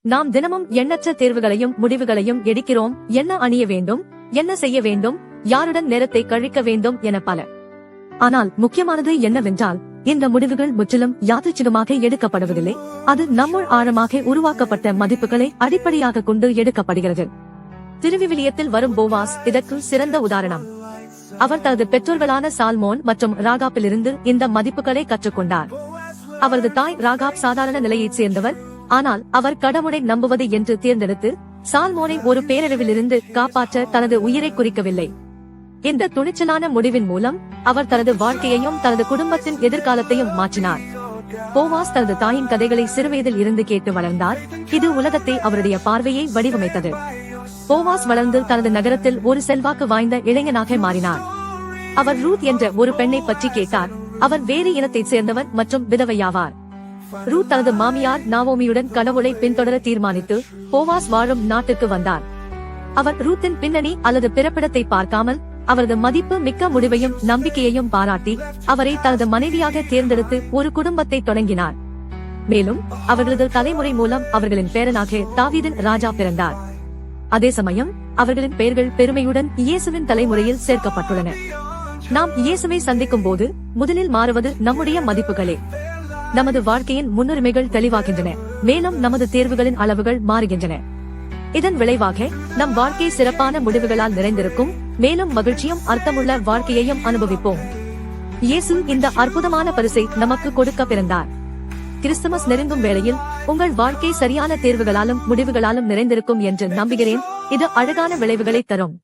நாம் தினமும் எண்ணற்ற தேர்வுகளையும் முடிவுகளையும் எடுக்கிறோம். என்ன அணிய வேண்டும், என்ன செய்ய வேண்டும், யாருடன் நேரத்தை கழிக்க வேண்டும் என பல. ஆனால் முக்கியமானது என்னவென்றால், இந்த முடிவுகள் முற்றிலும் யாதృచ్ఛிகமாக எடுக்கப்படுவதில்லை. அது நம்முள் ஆழமாக உருவாக்கப்பட்ட மதிப்புகளை அடிப்படையாக கொண்டு எடுக்கப்படுகிறது. திருவிவிலியத்தில் வரும் போவாஸ் இதற்கு சிறந்த உதாரணம். அவர் தனது பெற்றோர்களான சால்மோன் மற்றும் ராகாப்பிலிருந்து இந்த மதிப்புகளை கற்றுக்கொண்டார். அவரது தாய் ராகாப் சாதாரண நிலையைச் சேர்ந்தவர். ஆனால் அவர் கடவுளை நம்புவது என்று தேர்ந்தெடுத்து சால்மோனை ஒரு பேரழிவிலிருந்து காப்பாற்ற தனது உயிரை குறிக்கவில்லை. இந்த துணிச்சலான முடிவின் மூலம் அவர் தனது வாழ்க்கையையும் தனது குடும்பத்தின் எதிர்காலத்தையும் மாற்றினார். போவாஸ் தனது தாயின் கதைகளை சிறுவயதில் இருந்து கேட்டு வளர்ந்தார். இது உலகத்தை அவருடைய பார்வையை வடிவமைத்தது. போவாஸ் வளர்ந்து தனது நகரத்தில் ஒரு செல்வாக்கு வாய்ந்த இளைஞனாக மாறினார். அவர் ரூத் என்ற ஒரு பெண்ணை பற்றி கேட்டார். அவர் வேறு இனத்தைச் சேர்ந்தவர் மற்றும் விதவையாவார். ரூத் தனது மாமியார் நாவோமியுடன் கடவுளை பின்தொடர தீர்மானித்து போவாஸ் வாழும் நாட்டுக்கு வந்தார். அவர் ரூத்தின் பின்னணி அல்லது பிறப்பிடத்தை பார்க்காமல் அவரது மதிப்பு மிக்க முடிவையும் நம்பிக்கையையும் பாராட்டி அவரை தனது மனைவியாக தேர்ந்தெடுத்து ஒரு குடும்பத்தை தொடங்கினார். மேலும் அவர்களது தலைமுறை மூலம் அவர்களின் பேரனாக தாவீதின் ராஜா பிறந்தார். அதே சமயம் அவர்களின் பெயர்கள் பெருமையுடன் இயேசுவின் தலைமுறையில் சேர்க்கப்பட்டுள்ளன. நாம் இயேசுவை சந்திக்கும் போது முதலில் மாறுவது நம்முடைய மதிப்புகளே. நமது வாழ்க்கையின் முன்னுரிமைகள் தெளிவாகின்றன, மேலும் நமது தேர்வுகளின் அளவுகள் மாறுகின்றன. இதன் விளைவாக நம் வாழ்க்கை சிறப்பான முடிவுகளால் நிறைந்திருக்கும், மேலும் மகிழ்ச்சியும் அர்த்தமுள்ள வாழ்க்கையையும் அனுபவிப்போம். இயேசு இந்த அற்புதமான பரிசை நமக்கு கொடுக்க பிறந்தார். கிறிஸ்துமஸ் நெருங்கும் வேளையில் உங்கள் வாழ்க்கை சரியான தேர்வுகளாலும் முடிவுகளாலும் நிறைந்திருக்கும் என்று நம்புகிறேன். இது அழகான விளைவுகளை தரும்.